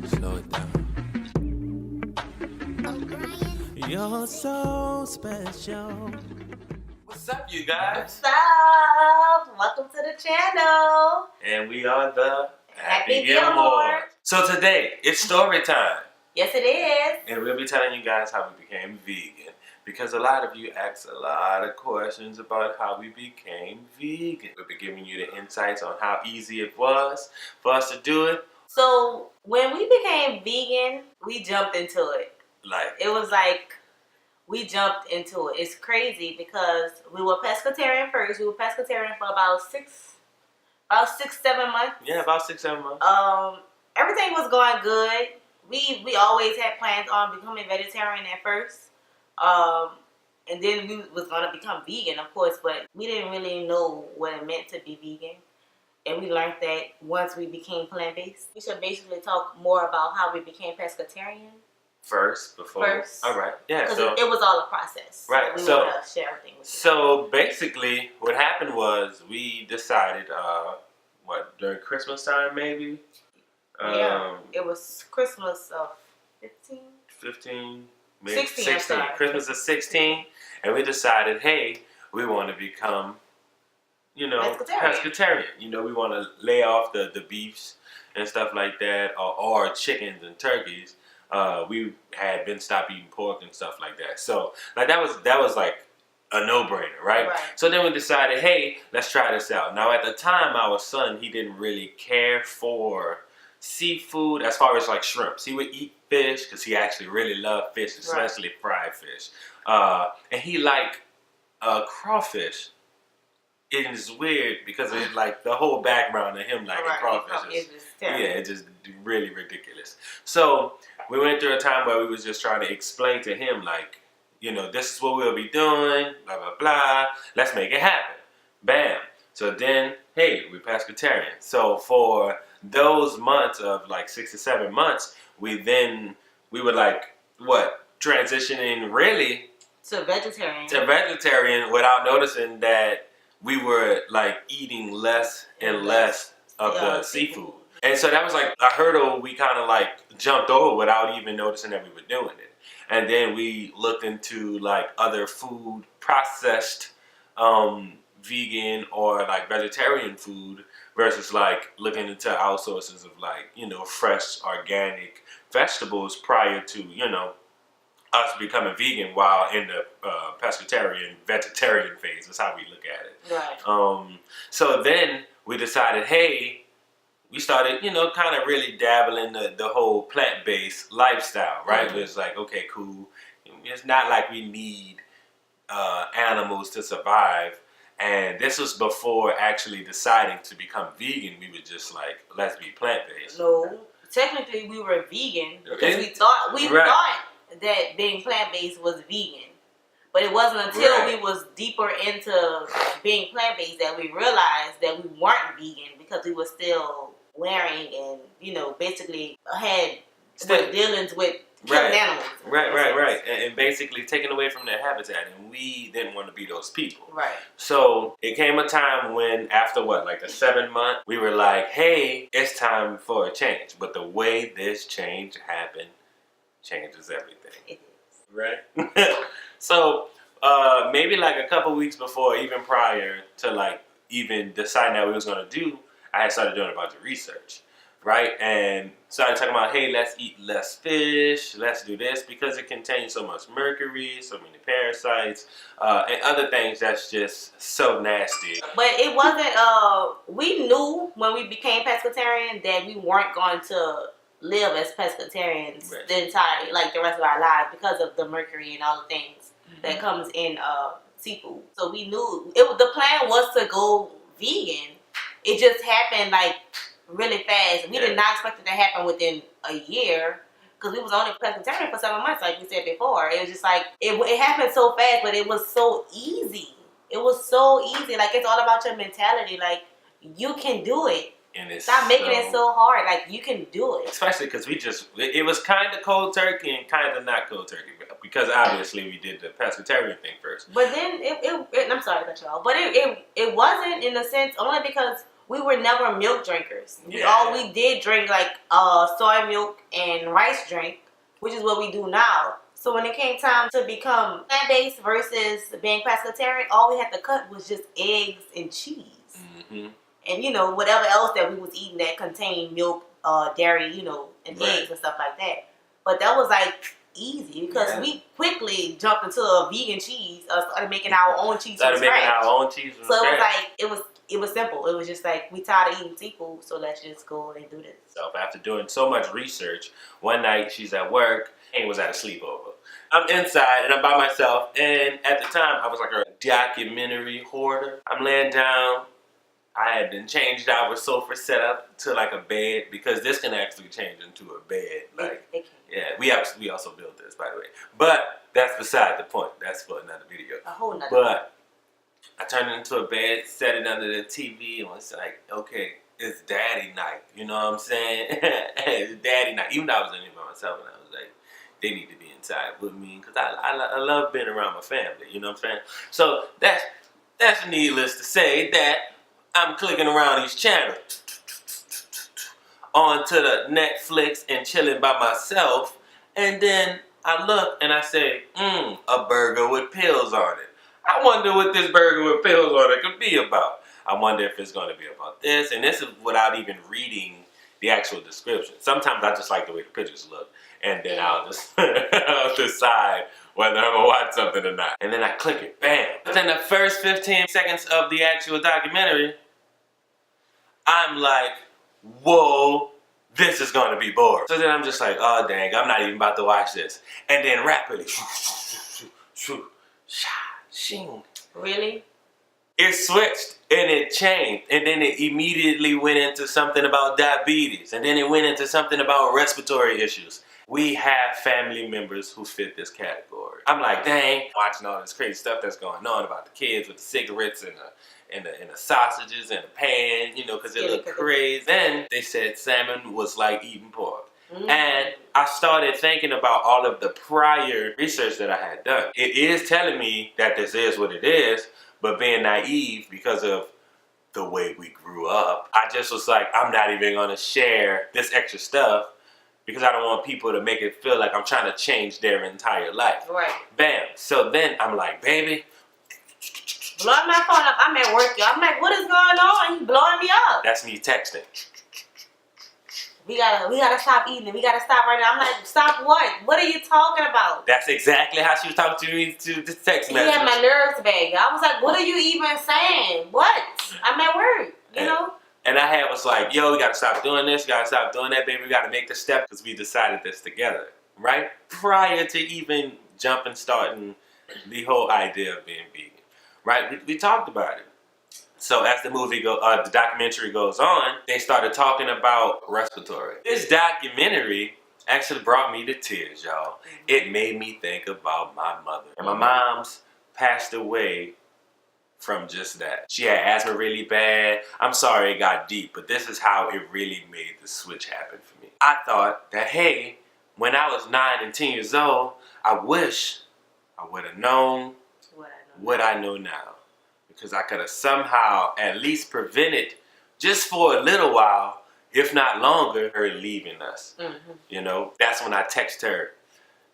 Slow it down. You're so special. What's up, you guys? What's up? Welcome to the channel. And we are the Happy Gilmore. So today, it's story time. Yes, it is. And we'll be telling you guys how we became vegan. Because a lot of you asked a lot of questions about how we became vegan. We'll be giving you the insights on how easy it was for us to do it. So when we became vegan, we jumped into it. It was like we jumped into it. It's crazy because we were pescatarian first. We were pescatarian for about 6-7 months. Yeah, about 6-7 months. Everything was going good. We always had plans on becoming vegetarian at first. And then we was gonna become vegan, of course, but we didn't really know what it meant to be vegan. And we learned that once we became plant-based. We should basically talk more about how we became pescatarian. First. All right. Yeah. Because so it was all a process. Right. We want to share everything with you. So basically, what happened was we decided, during Christmas time, maybe. It was Christmas of 15, maybe 16. Christmas of 16, and we decided, hey, we want to become, pescatarian. We want to lay off the beefs and stuff like that, or chickens and turkeys. We had been stopped eating pork and stuff like that. So that was like a no-brainer, right? So then we decided, hey, let's try this out. Now at the time, our son, he didn't really care for seafood as far as like shrimps. He would eat fish because he actually really loved fish, especially fried fish. And he liked crawfish. It is weird because it's like the whole background of him liking crawfish it's just really ridiculous. So we went through a time where we was just trying to explain to him, like, this is what we'll be doing, blah, blah, blah. Let's make it happen. Bam. So then, hey, we're pescatarian. So for those months of like 6 to 7 months, we were like, transitioning really to vegetarian. Without noticing that we were like eating less and less of the seafood. And so that was like a hurdle we kind of like jumped over without even noticing that we were doing it. And then we looked into like other food, processed vegan or like vegetarian food versus like looking into our sources of like, fresh organic vegetables prior to, us becoming vegan while in the pescatarian, vegetarian phase. That's how we look at it. Right. So then we decided, hey, we started, kind of really dabbling the whole plant-based lifestyle, right? It's like, okay, cool. It's not like we need animals to survive. And this was before actually deciding to become vegan. We were just like, let's be plant-based. No, technically we were vegan because we thought that being plant-based was vegan. But it wasn't until we was deeper into being plant-based that we realized that we weren't vegan because we were still wearing and, basically had dealings with killing animals. Right. And basically taken away from their habitat. And we didn't want to be those people. Right. So it came a time when after the 7 month, we were like, hey, it's time for a change. But the way this change happened changes everything. It is. Right? So maybe like a couple weeks before, even prior to like even deciding that we was going to do, I had started doing a bunch of research, right? And started talking about, hey, let's eat less fish, let's do this because it contains so much mercury, so many parasites, and other things that's just so nasty. But it wasn't, we knew when we became pescatarian that we weren't going to live as pescatarians the rest of our lives because of the mercury and all the things that comes in seafood. So we knew the plan was to go vegan. It just happened like really fast. We did not expect it to happen within a year because we was only pescatarian for 7 months, like we said before. It was just like it happened so fast, but it was so easy. It was so easy. Like, it's all about your mentality. Like, you can do it. And stop making it so hard. Like, you can do it. Especially because it was kind of cold turkey and kind of not cold turkey. Because obviously we did the pescatarian thing first. But then I'm sorry to cut you off. But it wasn't in a sense only because we were never milk drinkers. Yeah. We did drink like soy milk and rice drink, which is what we do now. So when it came time to become plant-based versus being pescatarian, all we had to cut was just eggs and cheese. Mm-hmm. And, you know, whatever else that we was eating that contained milk, dairy, you know, and eggs and stuff like that. But that was like easy because we quickly jumped into a vegan cheese, started making our own cheese from scratch. So it was like, it was simple. It was just like, we tired of eating seafood, so let's just go and do this. So after doing so much research, one night she's at work and was at a sleepover. I'm inside and I'm by myself, and at the time I was like a documentary hoarder. I'm laying down. I had been changed out with sofa set up to like a bed, because this can actually change into a bed. Like, it can. Yeah, we also built this, by the way. But that's beside the point. That's for another video. A whole nother. But I turned it into a bed, set it under the TV, and was like, okay, it's daddy night. You know what I'm saying? It's daddy night. Even though I was in here by myself, and I was like, they need to be inside with me, because I love being around my family. You know what I'm saying? So that's needless to say that I'm clicking around these channels onto the Netflix and chilling by myself, and then I look and I say, a burger with pills on it. I wonder what this burger with pills on it could be about. I wonder if it's going to be about this, and this is without even reading the actual description. Sometimes I just like the way the pictures look, and then I'll just I'll decide whether I'm going to watch something or not. And then I click it, bam. Within the first 15 seconds of the actual documentary, I'm like, whoa, this is going to be boring. So then I'm just like, oh dang, I'm not even about to watch this. And then rapidly, really? It switched and it changed, and then it immediately went into something about diabetes, and then it went into something about respiratory issues. We have family members who fit this category. I'm like, dang, watching all this crazy stuff that's going on about the kids with the cigarettes and the sausages and the pan, you know, because it looked crazy. Then they said salmon was like eating pork. And I started thinking about all of the prior research that I had done. It is telling me that this is what it is, but being naive because of the way we grew up, I just was like, I'm not even going to share this extra stuff because I don't want people to make it feel like I'm trying to change their entire life. Right. Bam. So then I'm like, baby. Blowing my phone up. I'm at work, y'all. I'm like, what is going on? You blowing me up. That's me texting. We gotta stop eating. We gotta stop right now. I'm like, stop what? What are you talking about? That's exactly how she was talking to me to the text message. He had my nerves back. I was like, what are you even saying? What? I'm at work, you know? And I was like, yo, we gotta stop doing this. We gotta stop doing that, baby. We gotta make this step because we decided this together, right? Prior to even starting the whole idea of being vegan, right? We talked about it. So as the the documentary goes on, they started talking about respiratory. This documentary actually brought me to tears, y'all. It made me think about my mother. And my mom's passed away from just that. She had asthma really bad. I'm sorry it got deep, but this is how it really made the switch happen for me. I thought that, hey, when I was 9 and 10 years old, I wish I would have known what I know now. Because I could have somehow at least prevented, just for a little while, if not longer, her leaving us. You know, that's when I texted her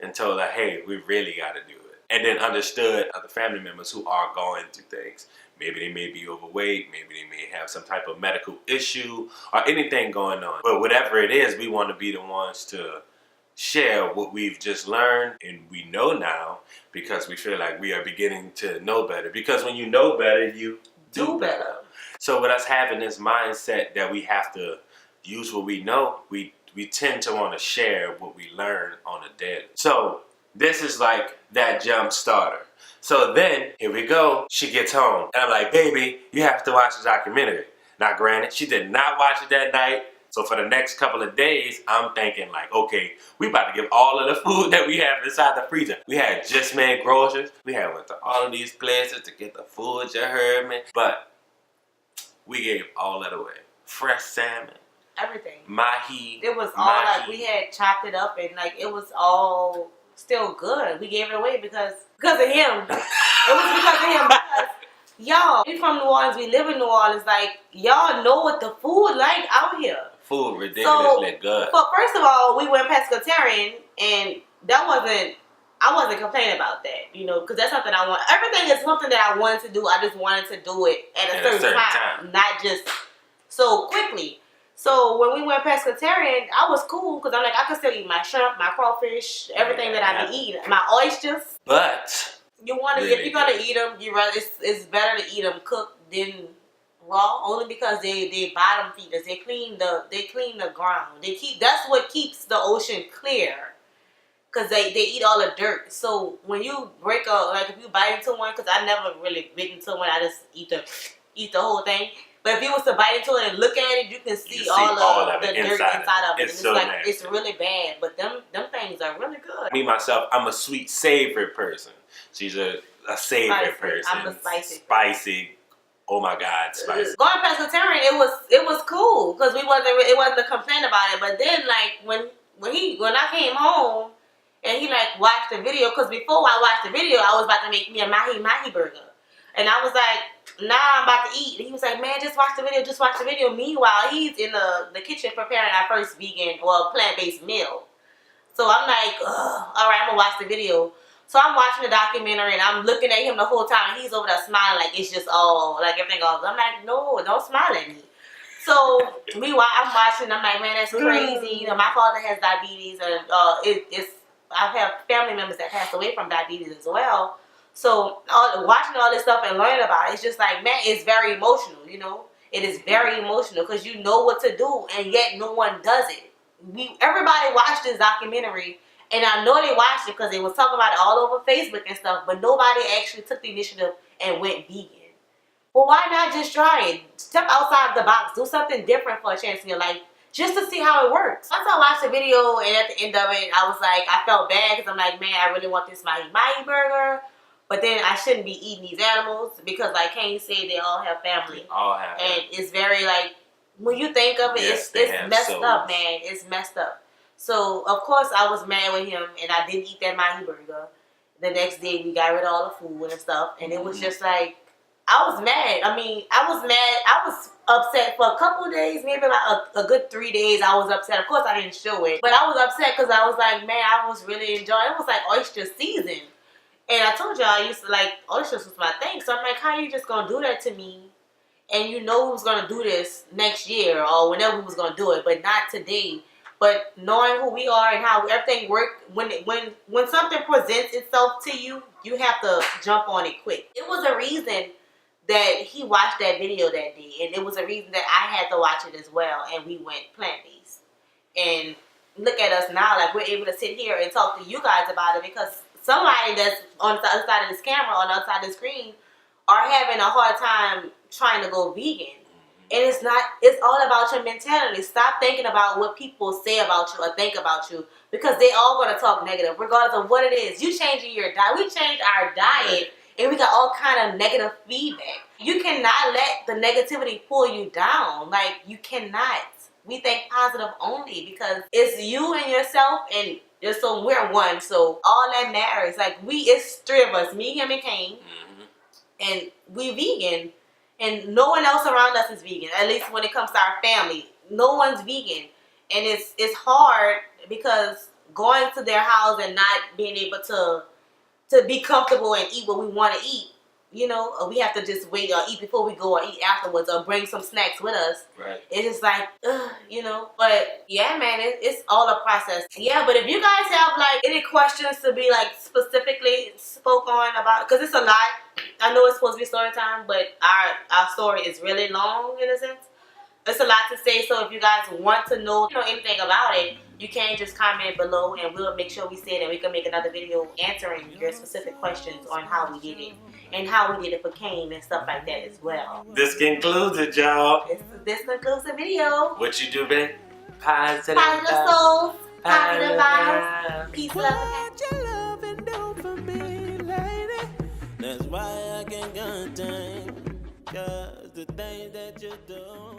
and told her, hey, we really got to do it. And then understood other family members who are going through things. Maybe they may be overweight, maybe they may have some type of medical issue or anything going on. But whatever it is, we want to be the ones to share what we've just learned and we know now, because we feel like we are beginning to know better. Because when you know better, you do better. So with us having this mindset that we have to use what we know, we tend to want to share what we learn on a daily. So this is like that jump starter. So then, here we go, she gets home. And I'm like, baby, you have to watch the documentary. Now granted, she did not watch it that night. So for the next couple of days, I'm thinking like, okay, we about to give all of the food that we have inside the freezer. We had just made groceries. We had went to all of these places to get the food, you heard me. But we gave all that away. Fresh salmon. Everything. Mahi. It was all like, we had chopped it up and like, it was all still good. We gave it away because of him. It was because of him. Y'all, we from New Orleans, we live in New Orleans, like, y'all know what the food like out here. Food ridiculously good. But first of all, we went pescatarian, and I wasn't complaining about that, you know, because that's something I want. Everything is something that I wanted to do. I just wanted to do it at a certain time, not just so quickly. So when we went pescatarian, I was cool because I'm like, I can still eat my shrimp, my crawfish, everything that I've been eating, my oysters. But you want to, if you're gonna eat them, it's better to eat them cooked than raw, only because they bottom feeders. They clean the ground. That's what keeps the ocean clear, because they eat all the dirt. So when you break if you bite into one, because I never really bit into one, I just eat the whole thing. But if you was to bite into it and look at it, you can see all of the dirt inside of it. It's so like nasty. It's really bad. But them things are really good. Me myself, I'm a sweet savory person. She's a savory person. I'm a spicy. Oh my God, spicy. Going pescatarian, it was cool because it wasn't a complaint about it. But then like when I came home and he like watched the video, because before I watched the video, I was about to make me a mahi burger. And I was like, nah, I'm about to eat. And he was like, man, just watch the video. Meanwhile, he's in the kitchen preparing our first vegan or plant-based meal. So I'm like, all right, I'm going to watch the video. So I'm watching the documentary and I'm looking at him the whole time. And he's over there smiling like it's just all, like everything all good. I'm like, no, don't smile at me. So meanwhile, I'm watching. I'm like, man, that's crazy. You know, my father has diabetes. And I've had family members that passed away from diabetes as well. So watching all this stuff and learning about it, it's just like, man, it's very emotional, you know? It is very emotional because you know what to do and yet no one does it. Everybody watched this documentary and I know they watched it because they was talking about it all over Facebook and stuff, but nobody actually took the initiative and went vegan. Well, why not just try it? Step outside the box. Do something different for a chance in your life just to see how it works. Once I watched the video and at the end of it, I was like, I felt bad because I'm like, man, I really want this mahi burger. But then I shouldn't be eating these animals because, like Kane said, they all have family. They all have and it's very, like, when you think of it, it's messed up, man. It's messed up. So, of course, I was mad with him, and I didn't eat that mahi burger. The next day, we got rid of all the food and stuff, and it was just like, I was mad. I mean, I was mad. I was upset for a couple of days, maybe like a good 3 days. I was upset. Of course, I didn't show it, but I was upset because I was like, man, I was really enjoying it. It was like oyster season. And I told y'all I used to like oysters was my thing. So I'm like, how you just gonna do that to me? And you know who's gonna do this next year or whenever we was gonna do it, but not today. But knowing who we are and how everything works, when something presents itself to you, you have to jump on it quick. It was a reason that he watched that video that day, and it was a reason that I had to watch it as well, and we went plant-based. And look at us now, like we're able to sit here and talk to you guys about it because somebody that's on the other side of this camera, on the other side of the screen, are having a hard time trying to go vegan. And it's all about your mentality. Stop thinking about what people say about you or think about you because they all going to talk negative regardless of what it is. You changing your diet. We changed our diet and we got all kind of negative feedback. You cannot let the negativity pull you down. Like, you cannot. We think positive only because it's you and yourself and so we're one, so all that matters. Like it's three of us, me, him, and Kane, and we vegan, and no one else around us is vegan. At least when it comes to our family, no one's vegan, and it's hard because going to their house and not being able to be comfortable and eat what we want to eat. You know, or we have to just wait or eat before we go or eat afterwards or bring some snacks with us. Right. It's just like, you know. But yeah, man, it's all a process. Yeah, but if you guys have like any questions to be like specifically spoke on about, because it's a lot. I know it's supposed to be story time, but our story is really long in a sense. It's a lot to say, so if you guys want to know, anything about it, you can just comment below and we'll make sure we say it and we can make another video answering your specific questions on how we did it and how we did it for Kane and stuff like that as well. This concludes it, y'all. This concludes the video. What you do, babe? Positive souls, positive vibes, peace, love, and that's why I can't contain, 'cause the things that you do